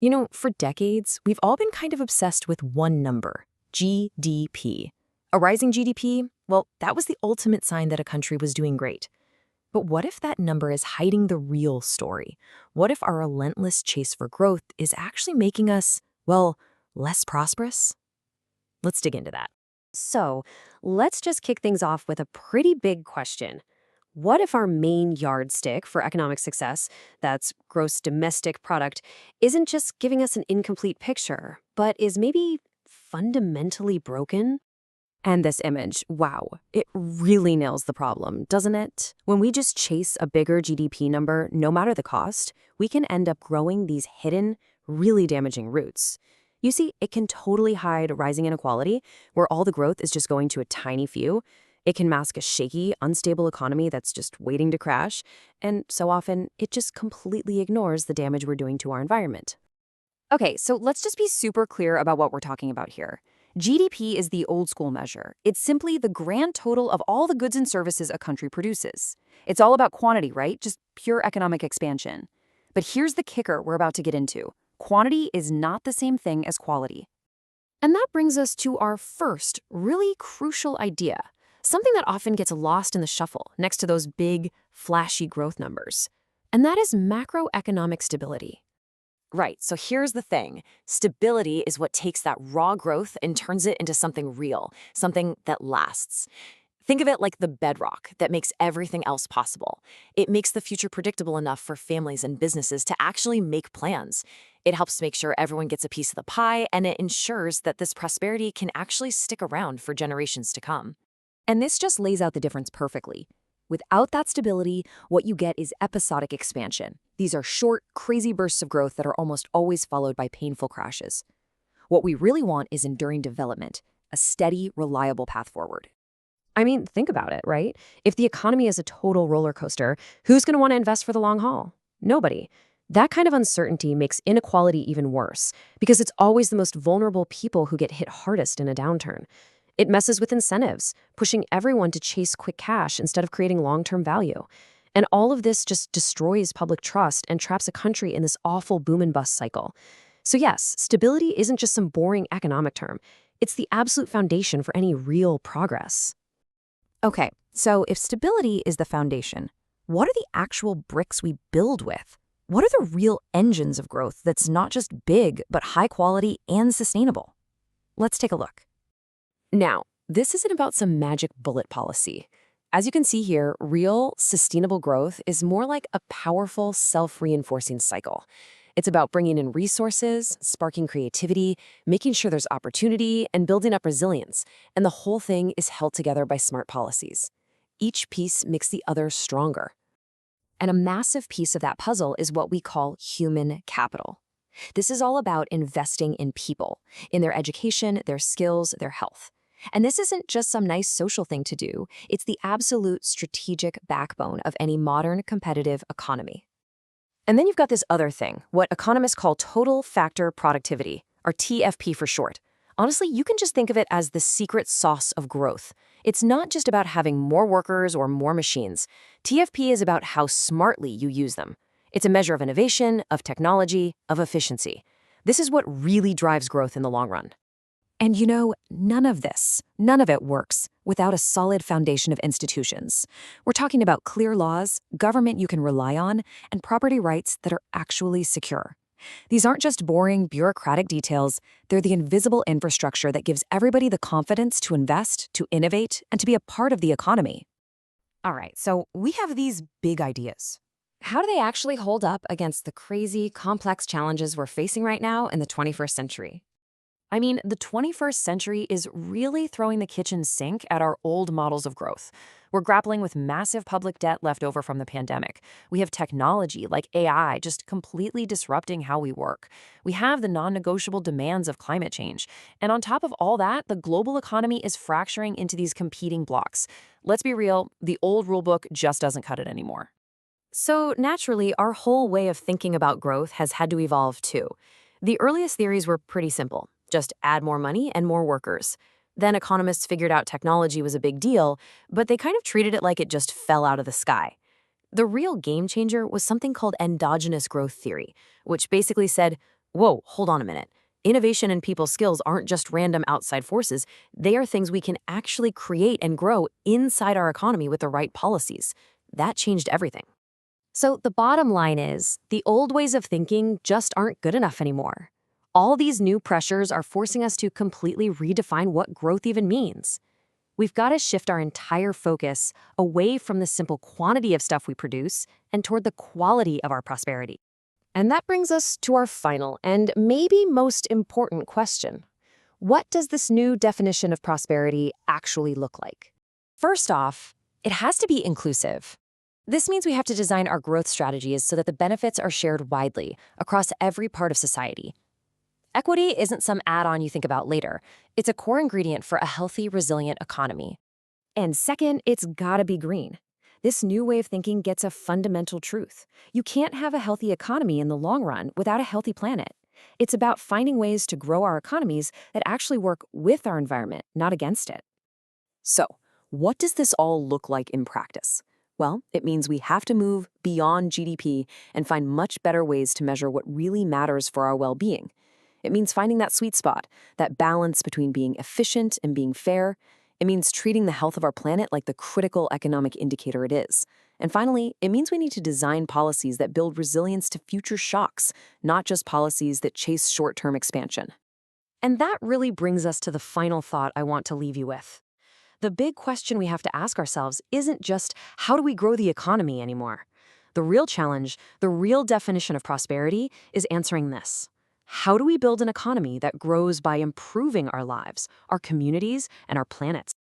For decades, we've all been kind of obsessed with one number, GDP. A rising GDP, well, that was the ultimate sign that a country was doing great. But what if that number is hiding the real story? What if our relentless chase for growth is actually making us, well, less prosperous? Let's dig into that. So, let's just kick things off with a pretty big question. What if our main yardstick for economic success, that's gross domestic product, isn't just giving us an incomplete picture, but is maybe fundamentally broken? And this image, wow, it really nails the problem, doesn't it? When we just chase a bigger GDP number, no matter the cost, we can end up growing these hidden, really damaging roots. You see, it can totally hide rising inequality, where all the growth is just going to a tiny few. It can mask a shaky, unstable economy that's just waiting to crash, and so often, it just completely ignores the damage we're doing to our environment. Okay, so let's just be super clear about what we're talking about here. GDP is the old school measure. It's simply the grand total of all the goods and services a country produces. It's all about quantity, right? Just pure economic expansion. But here's the kicker we're about to get into. Quantity is not the same thing as quality. And that brings us to our first really crucial idea, something that often gets lost in the shuffle next to those big, flashy growth numbers. And that is macroeconomic stability. Right, so here's the thing. Stability is what takes that raw growth and turns it into something real, something that lasts. Think of it like the bedrock that makes everything else possible. It makes the future predictable enough for families and businesses to actually make plans. It helps make sure everyone gets a piece of the pie, and it ensures that this prosperity can actually stick around for generations to come. And this just lays out the difference perfectly. Without that stability, what you get is episodic expansion. These are short, crazy bursts of growth that are almost always followed by painful crashes. What we really want is enduring development, a steady, reliable path forward. I mean, think about it, right? If the economy is a total roller coaster, who's going to want to invest for the long haul? Nobody. That kind of uncertainty makes inequality even worse, because it's always the most vulnerable people who get hit hardest in a downturn. It messes with incentives, pushing everyone to chase quick cash instead of creating long-term value. And all of this just destroys public trust and traps a country in this awful boom and bust cycle. So yes, stability isn't just some boring economic term. It's the absolute foundation for any real progress. Okay, so if stability is the foundation, what are the actual bricks we build with? What are the real engines of growth that's not just big, but high quality and sustainable? Let's take a look. Now, this isn't about some magic bullet policy. As you can see here, real, sustainable growth is more like a powerful, self-reinforcing cycle. It's about bringing in resources, sparking creativity, making sure there's opportunity, and building up resilience. And the whole thing is held together by smart policies. Each piece makes the other stronger. And a massive piece of that puzzle is what we call human capital. This is all about investing in people, in their education, their skills, their health. And this isn't just some nice social thing to do. It's the absolute strategic backbone of any modern competitive economy. And then you've got this other thing, what economists call total factor productivity, or TFP for short. Honestly, you can just think of it as the secret sauce of growth. It's not just about having more workers or more machines. TFP is about how smartly you use them. It's a measure of innovation, of technology, of efficiency. This is what really drives growth in the long run. And none of it works without a solid foundation of institutions. We're talking about clear laws, government you can rely on, and property rights that are actually secure. These aren't just boring, bureaucratic details. They're the invisible infrastructure that gives everybody the confidence to invest, to innovate, and to be a part of the economy. All right, so we have these big ideas. How do they actually hold up against the crazy, complex challenges we're facing right now in the 21st century? I mean, the 21st century is really throwing the kitchen sink at our old models of growth. We're grappling with massive public debt left over from the pandemic. We have technology like AI just completely disrupting how we work. We have the non-negotiable demands of climate change. And on top of all that, the global economy is fracturing into these competing blocks. Let's be real, the old rulebook just doesn't cut it anymore. So naturally, our whole way of thinking about growth has had to evolve too. The earliest theories were pretty simple. Just add more money and more workers. Then economists figured out technology was a big deal, but they kind of treated it like it just fell out of the sky. The real game changer was something called endogenous growth theory, which basically said, Whoa, hold on a minute. Innovation and people skills aren't just random outside forces. They are things we can actually create and grow inside our economy with the right policies. That changed everything. So the bottom line is, the old ways of thinking just aren't good enough anymore. All these new pressures are forcing us to completely redefine what growth even means. We've got to shift our entire focus away from the simple quantity of stuff we produce and toward the quality of our prosperity. And that brings us to our final and maybe most important question. What does this new definition of prosperity actually look like? First off, it has to be inclusive. This means we have to design our growth strategies so that the benefits are shared widely across every part of society. Equity isn't some add-on you think about later. It's a core ingredient for a healthy, resilient economy. And second, it's gotta be green. This new way of thinking gets a fundamental truth. You can't have a healthy economy in the long run without a healthy planet. It's about finding ways to grow our economies that actually work with our environment, not against it. So, what does this all look like in practice? Well, it means we have to move beyond GDP and find much better ways to measure what really matters for our well-being. It means finding that sweet spot, that balance between being efficient and being fair. It means treating the health of our planet like the critical economic indicator it is. And finally, it means we need to design policies that build resilience to future shocks, not just policies that chase short-term expansion. And that really brings us to the final thought I want to leave you with. The big question we have to ask ourselves isn't just how do we grow the economy anymore? The real challenge, the real definition of prosperity, is answering this. How do we build an economy that grows by improving our lives, our communities, and our planets?